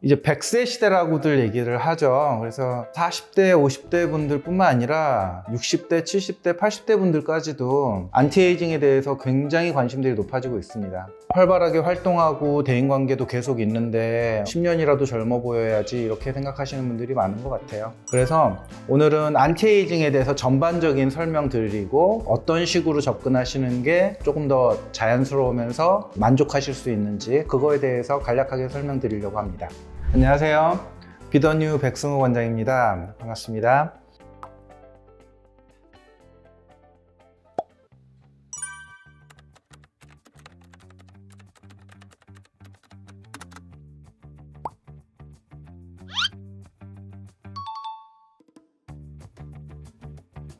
이제 100세 시대라고들 얘기를 하죠. 그래서 40대, 50대 분들 뿐만 아니라 60대, 70대, 80대 분들까지도 안티에이징에 대해서 굉장히 관심들이 높아지고 있습니다. 활발하게 활동하고 대인관계도 계속 있는데 10년이라도 젊어 보여야지 이렇게 생각하시는 분들이 많은 것 같아요. 그래서 오늘은 안티에이징에 대해서 전반적인 설명 드리고 어떤 식으로 접근하시는 게 조금 더 자연스러우면서 만족하실 수 있는지 그거에 대해서 간략하게 설명드리려고 합니다. 안녕하세요. 비더뉴 백승우 원장입니다. 반갑습니다.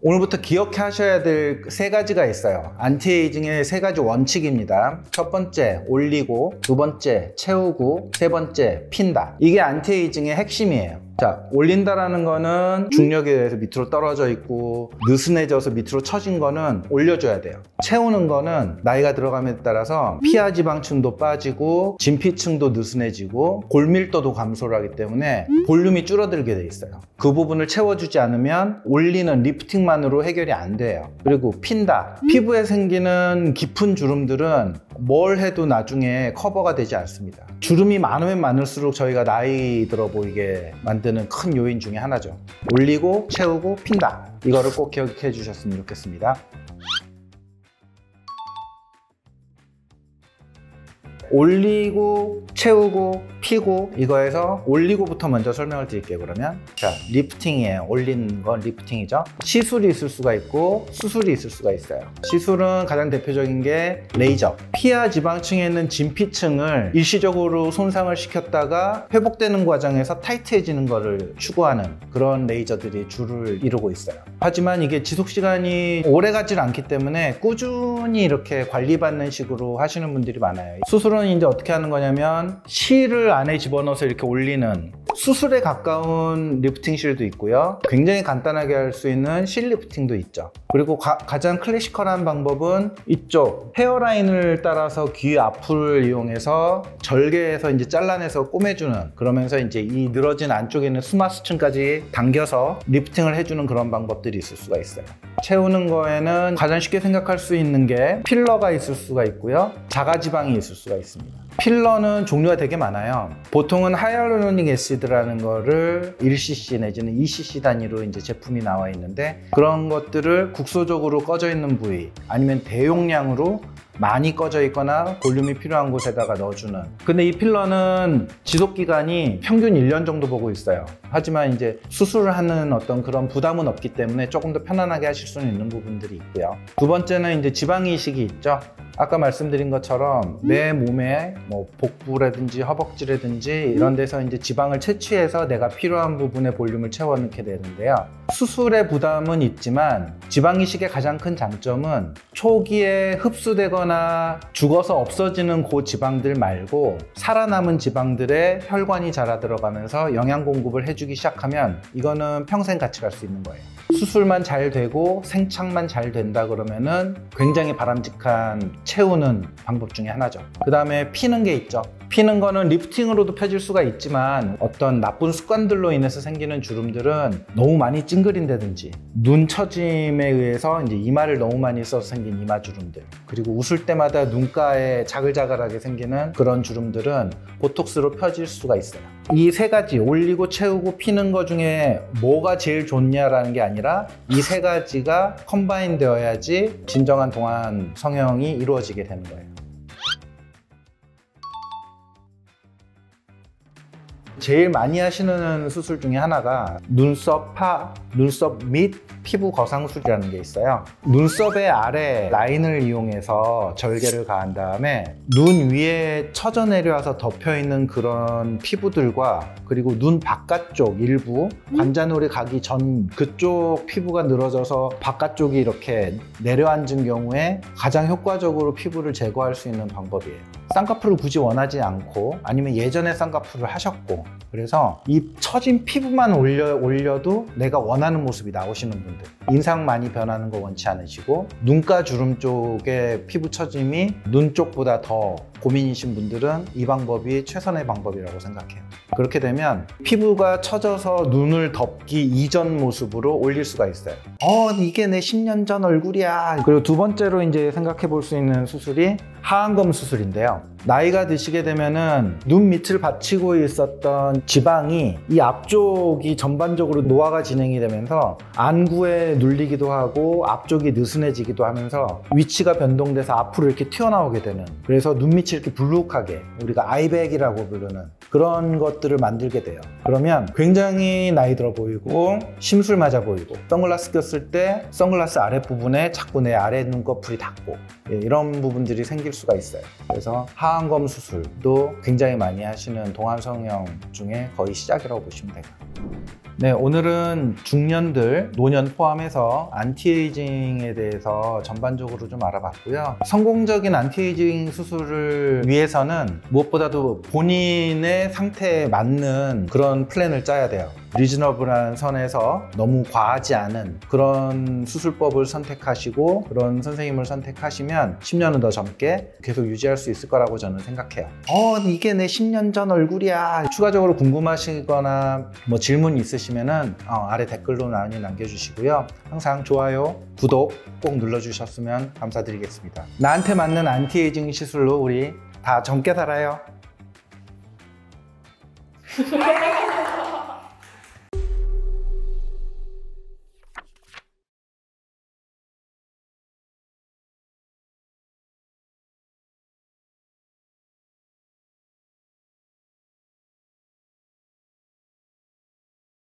오늘부터 기억하셔야 될 세 가지가 있어요. 안티에이징의 세 가지 원칙입니다. 첫 번째, 올리고, 두 번째, 채우고, 세 번째, 핀다. 이게 안티에이징의 핵심이에요. 자, 올린다라는 거는 중력에 의해서 밑으로 떨어져 있고 느슨해져서 밑으로 처진 거는 올려줘야 돼요. 채우는 거는 나이가 들어감에 따라서 피하 지방층도 빠지고 진피층도 느슨해지고 골밀도도 감소를 하기 때문에 볼륨이 줄어들게 돼 있어요. 그 부분을 채워주지 않으면 올리는 리프팅만으로 해결이 안 돼요. 그리고 핀다. 피부에 생기는 깊은 주름들은 뭘 해도 나중에 커버가 되지 않습니다. 주름이 많으면 많을수록 저희가 나이 들어 보이게 만드는 큰 요인 중에 하나죠. 올리고 채우고 핀다. 이거를 꼭 기억해 주셨으면 좋겠습니다. 올리고 채우고 피고, 이거에서 올리고부터 먼저 설명을 드릴게요. 그러면 자, 리프팅이에요. 올리는 건 리프팅이죠. 시술이 있을 수가 있고 수술이 있을 수가 있어요. 시술은 가장 대표적인 게 레이저. 피하 지방층에 있는 진피층을 일시적으로 손상을 시켰다가 회복되는 과정에서 타이트해지는 거를 추구하는 그런 레이저들이 주를 이루고 있어요. 하지만 이게 지속 시간이 오래 가지 않기 때문에 꾸준히 이렇게 관리받는 식으로 하시는 분들이 많아요. 수술은 이제 어떻게 하는 거냐면 실을 안에 집어넣어서 이렇게 올리는 수술에 가까운 리프팅 실도 있고요. 굉장히 간단하게 할 수 있는 실 리프팅도 있죠. 그리고 가장 클래시컬한 방법은 이쪽 헤어라인을 따라서 귀 앞을 이용해서 절개해서 이제 잘라내서 꼬매주는, 그러면서 이제 이 늘어진 안쪽에 있는 수마수층까지 당겨서 리프팅을 해주는 그런 방법들이 있을 수가 있어요. 채우는 거에는 가장 쉽게 생각할 수 있는 게 필러가 있을 수가 있고요. 자가지방이 있을 수가 있습니다. 필러는 종류가 되게 많아요. 보통은 하이알루로닉 애시드라는 거를 1cc 내지는 2cc 단위로 이제 제품이 나와 있는데, 그런 것들을 국소적으로 꺼져 있는 부위 아니면 대용량으로 많이 꺼져 있거나 볼륨이 필요한 곳에다가 넣어주는. 근데 이 필러는 지속기간이 평균 1년 정도 보고 있어요. 하지만 이제 수술을 하는 어떤 그런 부담은 없기 때문에 조금 더 편안하게 하실 수는 있는 부분들이 있고요. 두 번째는 이제 지방 이식이 있죠. 아까 말씀드린 것처럼 내 몸에 뭐 복부라든지 허벅지라든지 이런 데서 이제 지방을 채취해서 내가 필요한 부분의 볼륨을 채워 넣게 되는데요. 수술의 부담은 있지만 지방 이식의 가장 큰 장점은 초기에 흡수되거나 죽어서 없어지는 그 지방들 말고 살아남은 지방들의 혈관이 자라 들어가면서 영양 공급을 해주기 시작하면 이거는 평생 같이 갈 수 있는 거예요. 수술만 잘 되고 생착만 잘 된다 그러면은 굉장히 바람직한 채우는 방법 중에 하나죠. 그 다음에 피는 게 있죠. 피는 거는 리프팅으로도 펴질 수가 있지만 어떤 나쁜 습관들로 인해서 생기는 주름들은 너무 많이 찡그린다든지 눈 처짐에 의해서 이제 이마를 너무 많이 써서 생긴 이마 주름들, 그리고 웃을 때마다 눈가에 자글자글하게 생기는 그런 주름들은 보톡스로 펴질 수가 있어요. 이 세 가지, 올리고 채우고 피는 거 중에 뭐가 제일 좋냐라는 게 아니라 이 세 가지가 컴바인 되어야지 진정한 동안 성형이 이루어지게 되는 거예요. 제일 많이 하시는 수술 중에 하나가 눈썹 파, 눈썹 밑 피부 거상술이라는 게 있어요. 눈썹의 아래 라인을 이용해서 절개를 가한 다음에 눈 위에 처져 내려와서 덮여 있는 그런 피부들과, 그리고 눈 바깥쪽 일부 관자놀이 가기 전 그쪽 피부가 늘어져서 바깥쪽이 이렇게 내려앉은 경우에 가장 효과적으로 피부를 제거할 수 있는 방법이에요. 쌍꺼풀을 굳이 원하지 않고, 아니면 예전에 쌍꺼풀을 하셨고, 그래서 이 처진 피부만 올려도 내가 원하는 모습이 나오시는 분들, 인상 많이 변하는 거 원치 않으시고 눈가 주름 쪽에 피부 처짐이 눈 쪽보다 더 고민이신 분들은 이 방법이 최선의 방법이라고 생각해요. 그렇게 되면 피부가 처져서 눈을 덮기 이전 모습으로 올릴 수가 있어요. 이게 내 10년 전 얼굴이야. 그리고 두 번째로 이제 생각해 볼 수 있는 수술이 하안검 수술인데요. 나이가 드시게 되면은 눈 밑을 받치고 있었던 지방이 이 앞쪽이 전반적으로 노화가 진행이 되면서 안구에 눌리기도 하고 앞쪽이 느슨해지기도 하면서 위치가 변동돼서 앞으로 이렇게 튀어나오게 되는, 그래서 눈밑이 이렇게 불룩하게 우리가 아이백이라고 부르는 그런 것들을 만들게 돼요. 그러면 굉장히 나이 들어 보이고 심술 맞아 보이고, 선글라스 꼈을 때 선글라스 아랫부분에 자꾸 내 아래 눈꺼풀이 닿고 이런 부분들이 생길 수가 있어요. 그래서 하안검 수술도 굉장히 많이 하시는 동안 성형 중에 거의 시작이라고 보시면 돼요. 네, 오늘은 중년들, 노년 포함해서 안티에이징에 대해서 전반적으로 좀 알아봤고요. 성공적인 안티에이징 수술을 위해서는 무엇보다도 본인의 상태에 맞는 그런 플랜을 짜야 돼요. 리즈너블한 선에서 너무 과하지 않은 그런 수술법을 선택하시고 그런 선생님을 선택하시면 10년은 더 젊게 계속 유지할 수 있을 거라고 저는 생각해요. 이게 내 10년 전 얼굴이야. 추가적으로 궁금하시거나 뭐 질문 있으시면은 아래 댓글로 많이 남겨주시고요. 항상 좋아요, 구독 꼭 눌러주셨으면 감사드리겠습니다. 나한테 맞는 안티에이징 시술로 우리 다 젊게 살아요.